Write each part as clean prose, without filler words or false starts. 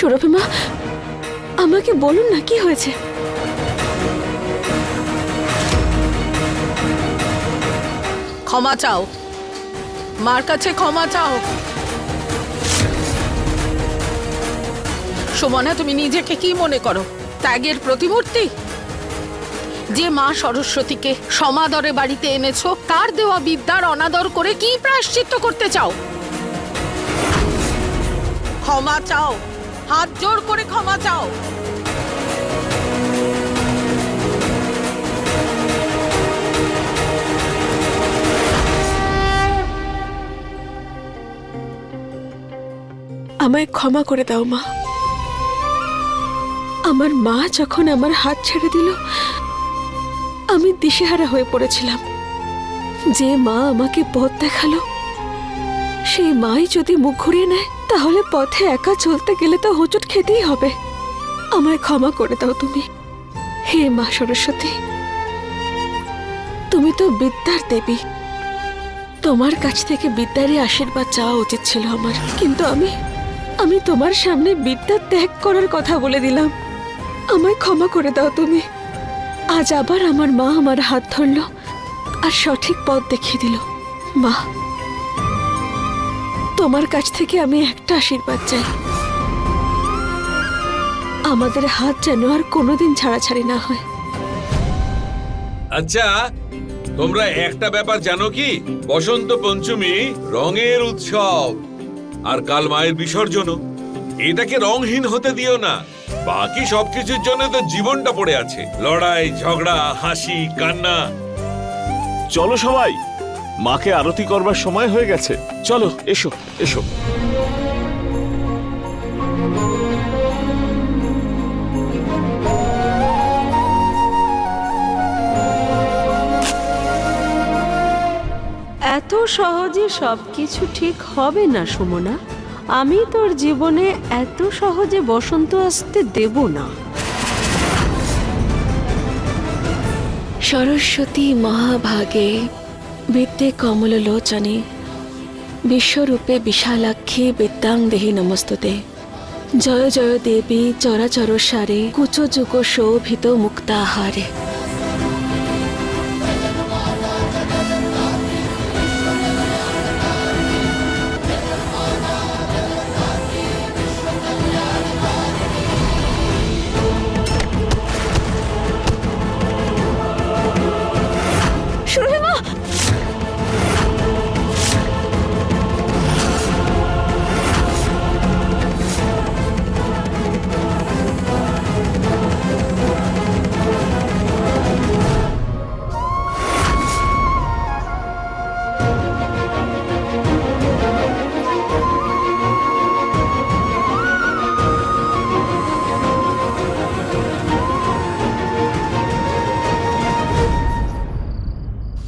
সুরভি মা, আমাকে বলুন না কি হয়েছে। ক্ষমা চাও, মার কাছে ক্ষমা চাও। সুমনা, তুমি নিজেকে কি মনে করো, ত্যাগের প্রতিমূর্তি? যে মা সরস্বতীকে সমাদরে বাড়িতে এনেছো, তার দেওয়া বিদ্যার অনাদর করে কি প্রায়শ্চিত্ত করতে চাও? ক্ষমা চাও, হাত জোড় করে ক্ষমা চাও। আমায় ক্ষমা করে দাও মা। আমার মা যখন আমার হাত ছেড়ে দিল, আমি দিশেহারা হয়ে পড়েছিলাম। যে মা আমাকে পথ দেখালো, সেই মাই যদি মুখ ঘুরিয়ে নেয়, তাহলে পথে একা চলতে গেলে তো হোঁচট খেতেই হবে। আমায় ক্ষমা করে দাও তুমি, হে মা সরস্বতী। তুমি তো বিদ্যার দেবী, তোমার কাছ থেকে বিদ্যারই আশীর্বাদ চাওয়া উচিত ছিল আমার। কিন্তু আমি তোমার সামনে বিদ্যা ত্যাগ করার কথা বলে দিলাম। আমায় ক্ষমা করে দাও তুমি। আজ আবার আমার মা আমার হাত ধরল আর সঠিক পথ দেখিয়ে দিল। মা, তোমার কাছ থেকে আমি একটা আশীর্বাদ চাই, আমাদের হাত যেন আর কোনোদিন ছাড়াছাড়ি না হয়। আচ্ছা, তোমরা একটা ব্যাপার জানো কি? বসন্ত পঞ্চমী রঙের উৎসব, আর কাল মায়ের বিসর্জনও। এটাকে রংহীন হতে দিও না। বাকি সবকিছুর জন্য তো জীবনটা পড়ে আছে, লড়াই, ঝগড়া, হাসি, কান্না। চলো সবাই, মাকে আরতি করবার সময় হয়ে গেছে। চলো, এসো এসো। এত সহজে সবকিছু ঠিক হবে না সুমনা। আমি তোর জীবনে এত সহজে বসন্ত আসতে দেব না। সরস্বতী মহাভাগে বিদ্যে কমললোচনে বিশ্বরূপে বিশালাক্ষী বিদ্যাং দেহি নমস্তুতে। জয় জয় দেবী চরাচর সারে কুচযুগ শোভিত মুক্তাহারে।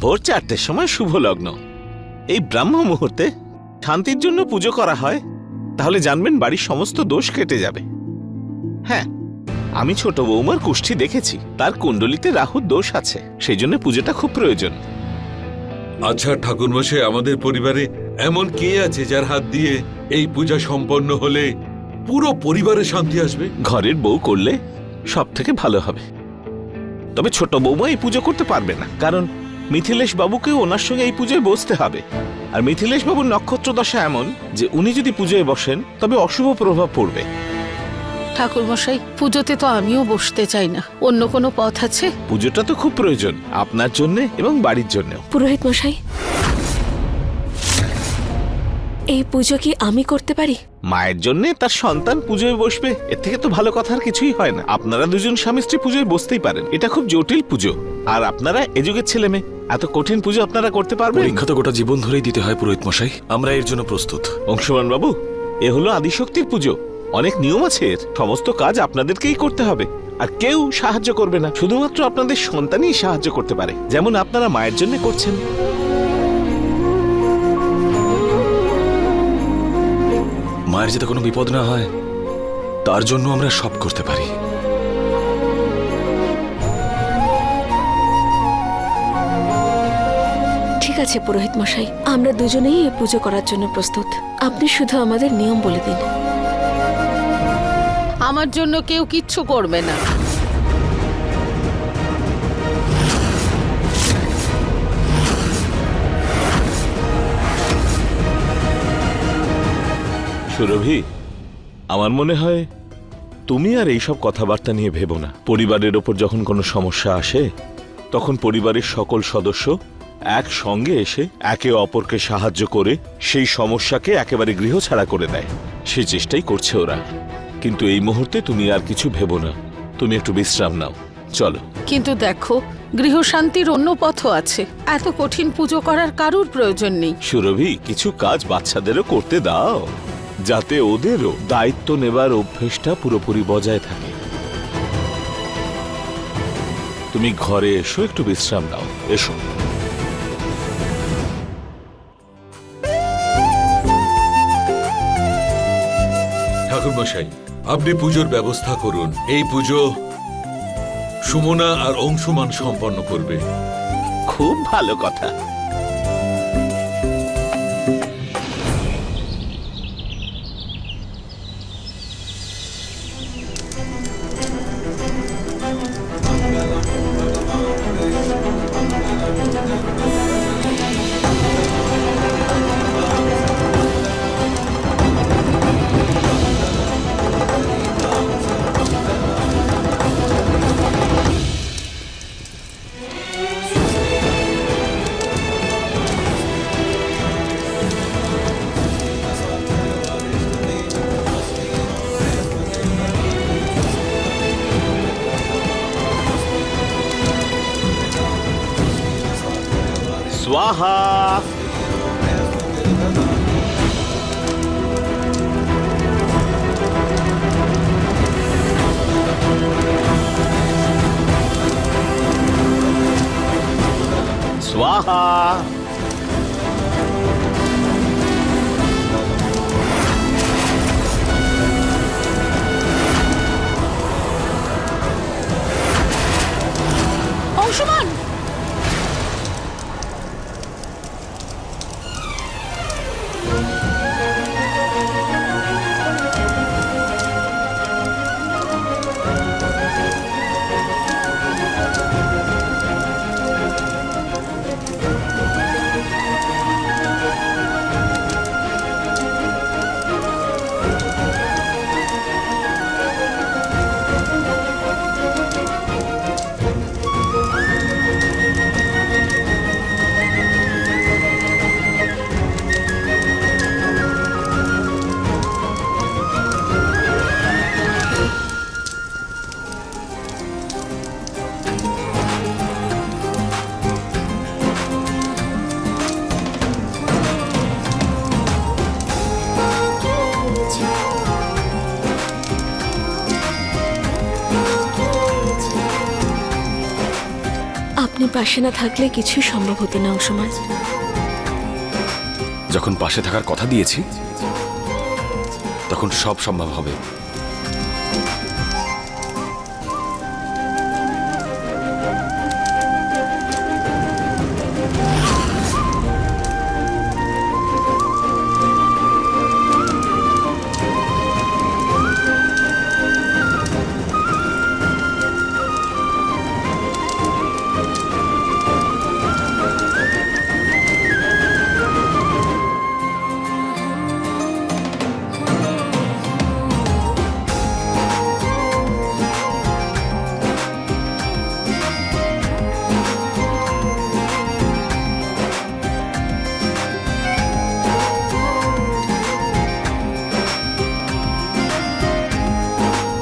ভোর 4টের সময় শুভ লগ্ন। এই ব্রাহ্ম মুহূর্তে শান্তির জন্য পুজো করা হয়, তাহলে জানবেন বাড়ির সমস্ত দোষ কেটে যাবে। হ্যাঁ, আমি ছোট বৌমার কুষ্ঠি দেখেছি, তার কুণ্ডলিতে রাহুর দোষ আছে, সেই জন্য পুজোটা খুব প্রয়োজন। আচ্ছা ঠাকুরমশাই, আমাদের পরিবারে এমন কে আছে যার হাত দিয়ে এই পূজা সম্পন্ন হলে পুরো পরিবারে শান্তি আসবে? ঘরের বউ করলে সব থেকে ভালো হবে। তবে ছোট বৌমা এই পুজো করতে পারবে না, কারণ মিথিলেশ বাবুকে ওনার সঙ্গে এই পুজোয় বসতে হবে। আর মিথিলেশ বাবুর নক্ষত্র দশা এমন যে উনি যদি পুজোয় বসেন তবে অশুভ প্রভাব পড়বে। ঠাকুরমশাই, পুজোতে তো আমিও বসতে চাই না, অন্য কোনো পথ আছে? পুজোটা তো খুব প্রয়োজন আপনার জন্য এবং বাড়ির জন্যও। পুরোহিত মশাই, এই পুজো কি আমি করতে পারি? মায়ের জন্য তার সন্তান পুজোয় বসবে, এর থেকে তো ভালো কথা আর কিছুই হয় না। আপনারা দুজন স্বামী স্ত্রী পুজোয় বসতেই পারেন, এটা খুব জটিল পুজো। আর আপনারা এ যুগের ছেলে মেয়ে, এত কঠিন পুজো আপনারা করতে পারবেন? পরীক্ষা তো গোটা জীবন ধরেই দিতে হয় পুরোহিত মশাই, আমরা এর জন্য প্রস্তুত। অংশমান বাবু, এ হলো আদিশক্তির পুজো, অনেক নিয়ম আছে এর, সমস্ত কাজ আপনাদেরকেই করতে হবে। আর কেউ সাহায্য করবে না, শুধুমাত্র আপনাদের সন্তানই সাহায্য করতে পারে, যেমন আপনারা মায়ের জন্য করছেন। মায়ের যাতে কোনো বিপদ না হয় তার জন্য আমরা সব করতে পারি। ঠিক আছে পুরোহিত মশাই, আমরা দুজনেই এই পুজো করার জন্য প্রস্তুত। আপনি শুধু আমাদের নিয়ম বলে দিন। আমার জন্য কেউ কিচ্ছু করবে না। সুরভি, আমার মনে হয় তুমি আর এইসব কথাবার্তা নিয়ে ভেবো না। পরিবারের ওপর যখন কোনো সমস্যা আসে তখন পরিবারের সকল সদস্য একসঙ্গে এসে একে অপরকে সাহায্য করে সেই সমস্যাকে একেবারে গৃহছাড়া করে দেয়। সেই চেষ্টাই করছে ওরা। কিন্তু এই মুহূর্তে তুমি আর কিছু ভেবো না, তুমি একটু বিশ্রাম নাও। চলো। কিন্তু দেখো, গৃহশান্তির অন্য পথও আছে। এত কঠিন পুজো করার কারুর প্রয়োজন নেই। সুরভি, কিছু কাজ বাচ্চাদেরও করতে দাও, যাতে ওদেরও দায়িত্ব নেবার অভ্যেসটা পুরোপুরি বজায় থাকে। তুমি ঘরে এসো, একটু বিশ্রাম নাও। এসো। ঠাকুরমশাই, আপনি পুজোর ব্যবস্থা করুন। এই পুজো সুমনা আর অংশুমান সম্পন্ন করবে। খুব ভালো কথা। स्वाहा। स्वाहा। অংশুমান, আপনি পাশে না থাকলে কিছুই সম্ভব হতো না অংশুমান। যখন পাশে থাকার কথা দিয়েছি তখন সব সম্ভব হবে।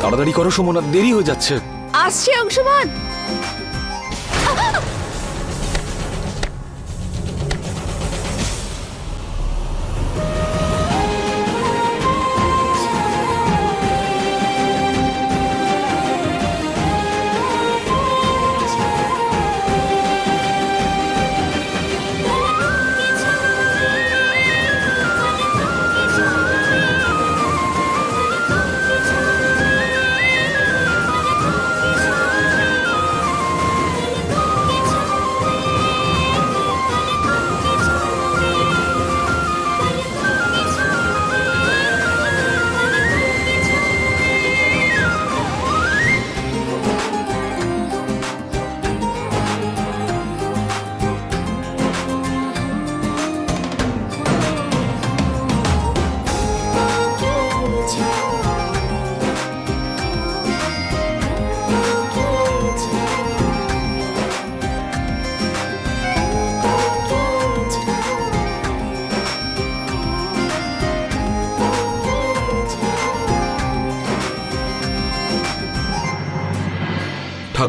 তাড়াতাড়ি করো সুমনা, দেরি হয়ে যাচ্ছে। আসছে অংশুমান।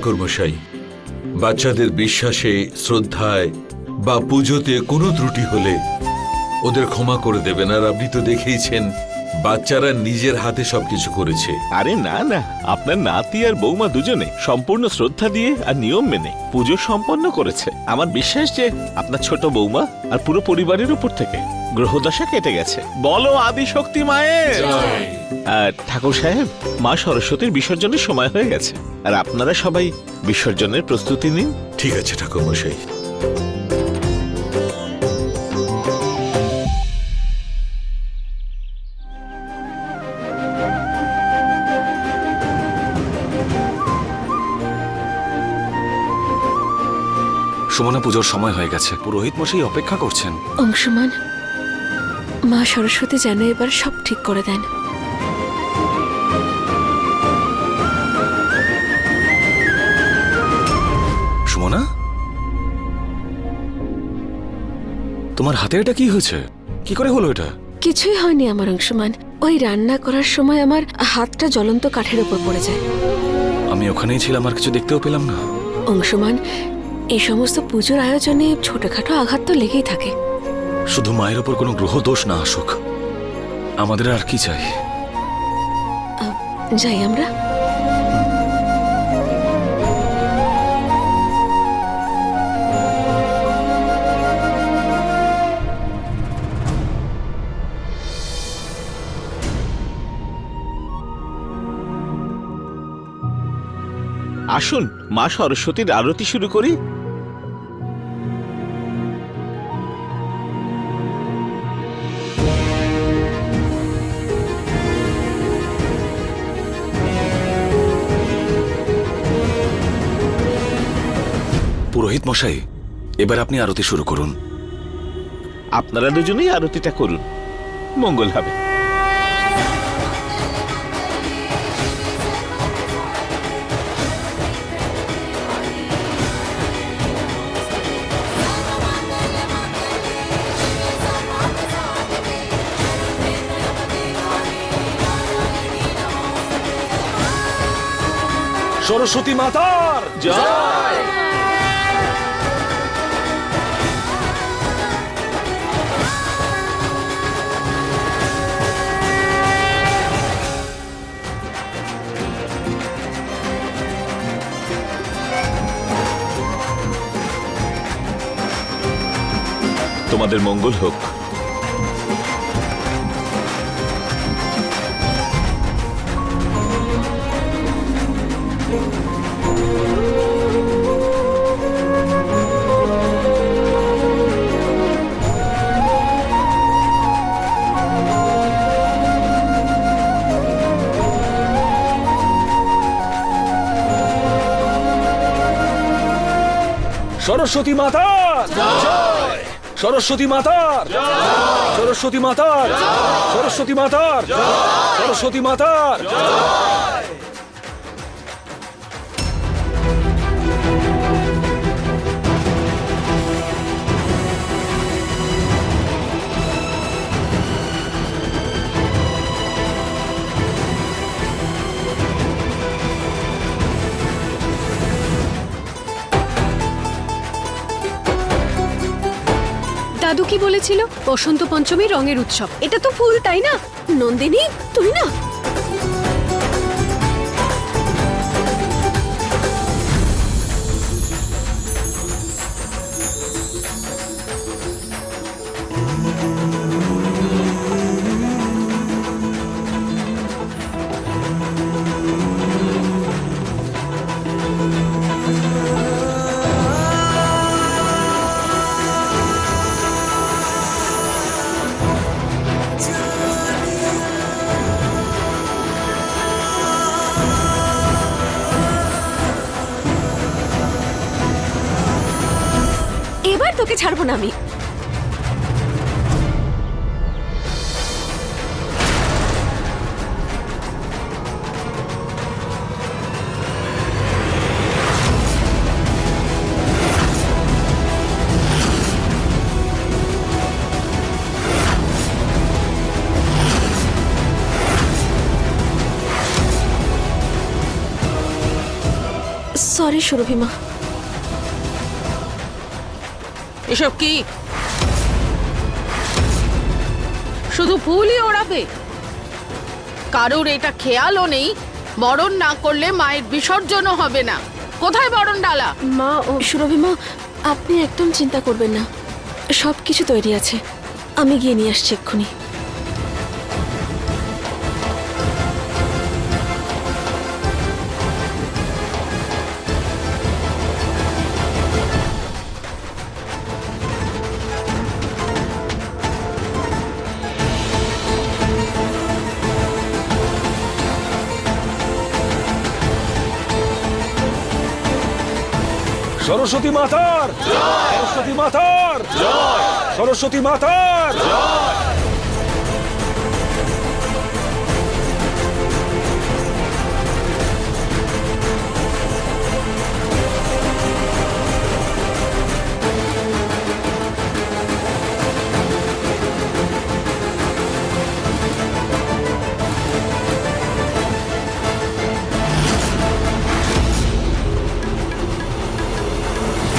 ঠাকুরমশাই, বাচ্চাদের বিশ্বাসে, শ্রদ্ধায় বা পুজোতে কোনো ত্রুটি হলে ওদের ক্ষমা করে দেবেন। আর আপনি তো দেখেইছেন বাচ্চারা নিজের হাতে সবকিছু করেছে। আরে না না, আপনার নাতি আর বৌমা দুজনে সম্পূর্ণ শ্রদ্ধা দিয়ে আর নিয়ম মেনে পুজো সম্পন্ন করেছে। আমার বিশ্বাস যে আপনার ছোট বৌমা আর পুরো পরিবারের উপর থেকে গ্রহদশা কেটে গেছে। বলো আদি শক্তি মায়ের। আর ঠাকুর সাহেব, মা সরস্বতীর বিসর্জনের সময় হয়ে গেছে, আর আপনারা সবাই বিসর্জনের প্রস্তুতি নিন। ঠিক আছে ঠাকুরমশাই। সুমনা, পুজোর সময় হয়ে গেছে, পুরোহিত মশাই অপেক্ষা করছেন। অংশমান, মা সরস্বতী যেন এবার সব ঠিক করে দেন। সুমনা, তোমার হাতে এটা কি হয়েছে? কি করে হলো এটা? কিছুই হয়নি আমার অংশমান, ওই রান্না করার সময় আমার হাতটা জ্বলন্ত কাঠের উপর পড়ে যায়। আমি ওখানেই ছিলাম, আর কিছু দেখতেও পেলাম না। অংশমান, এই সমস্ত পুজোর আয়োজনে ছোটখাটো আঘাত তো লেগেই থাকে। শুধু মায়ের ওপর কোনো গ্রহ দোষ না আসুক, আমাদের আর কি চাই? যাই আমরা। আসুন মা সরস্বতীর আরতি শুরু করি। পুরোহিত মশাই, এবার আপনি আরতি শুরু করুন। আপনারা দুজনেই আরতিটা করুন, মঙ্গল হবে। সরস্বতী মাতার জয়। তোমাদের মঙ্গল হোক। সরস্বতী মাতার জয়, সরস্বতী মাতার জয়, সরস্বতী মাতার জয়, সরস্বতী মাতার জয়, সরস্বতী মাতার জয়। দাদু কি বলেছিল? বসন্ত পঞ্চমী রঙের উৎসব। এটা তো ফুল, তাই না? নন্দিনী, তুই না। এবার তোকে ছাড়বো না আমি। সরি সরি সুরভিমা। এসব কি? শুধু ফুলই ওড়াবে? কারোর এটা খেয়ালও নেই বরণ না করলে মায়ের বিসর্জনও হবে না। কোথায় বরণ ডালা? মা ও সুরভিমা, আপনি একদম চিন্তা করবেন না, সব কিছু তৈরি আছে। আমি গিয়ে নিয়ে আসছি এক্ষুনি। সরস্বতী মাতার সরস্বতী মাতার সরস্বতী মাতার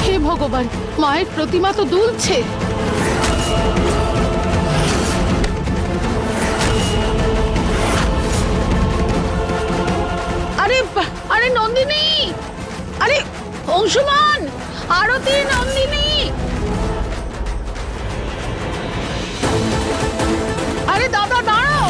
হে ভগবান, মায়ের প্রতিমা তো দুলছে। আরে আরে নন্দিনী, আরে অংশুমান, আরতি, নন্দিনী, আরে দাদা দাঁড়াও।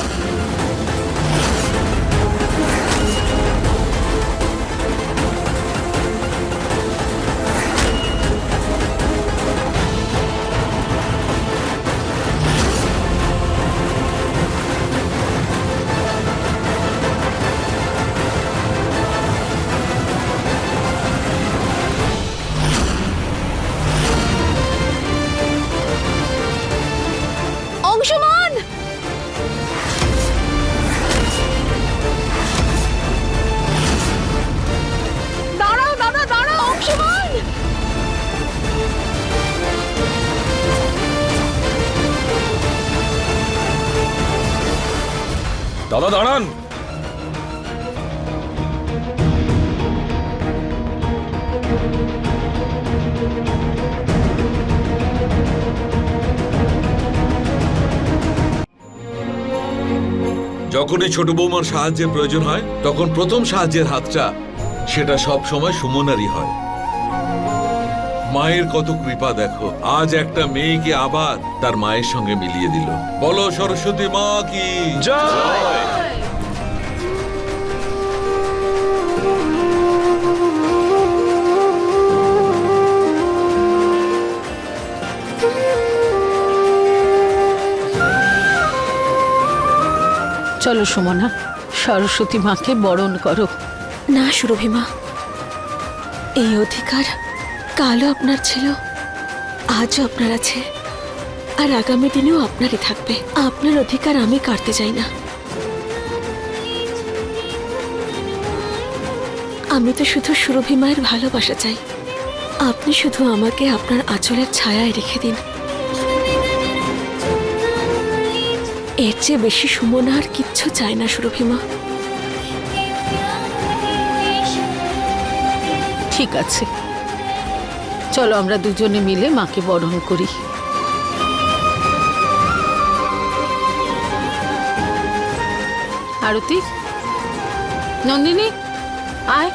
অংশমান! দাঁড়াও দাদা দাঁড়াও, অংশুমান। দাদা দাঁড়ান। যখনই ছোট বৌমার সাহায্যের প্রয়োজন হয় তখন প্রথম সাহায্যের হাতটা সেটা সব সময় সুমনারই হয়। মায়ের কত কৃপা দেখো, আজ একটা মেয়েকে আবার তার মায়ের সঙ্গে মিলিয়ে দিল। বলো সরস্বতী মা কি জয়। চলো সুমনা, সরস্বতী মাকে বরণ করো। না সুরভিমা, এই অধিকার কালও আপনার ছিল, আজও আপনার আছে, আর আগামী দিনেও আপনারই থাকবে। আপনার অধিকার আমি কাটতে চাই না। আমি তো শুধু সুরভিমায়ের ভালোবাসা চাই। আপনি শুধু আমাকে আপনার আঁচলের ছায়ায় রেখে দিন। এর চেয়ে বেশি সুমনা আর কিচ্ছু চায় না সুরভিমা। ঠিক আছে, চলো আমরা দুজনে মিলে মাকে বরণ করি। আরতি, নন্দিনী, আয়।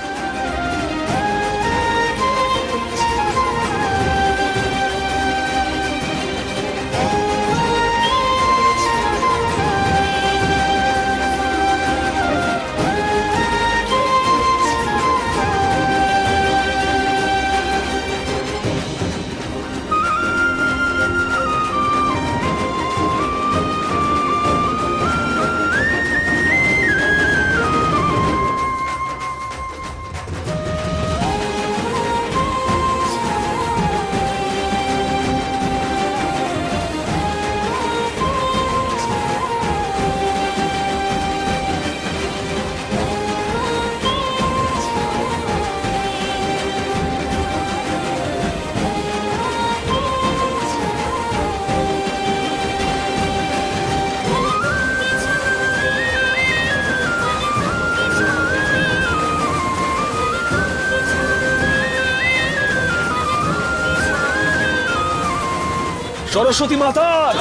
সরস্বতী মাতার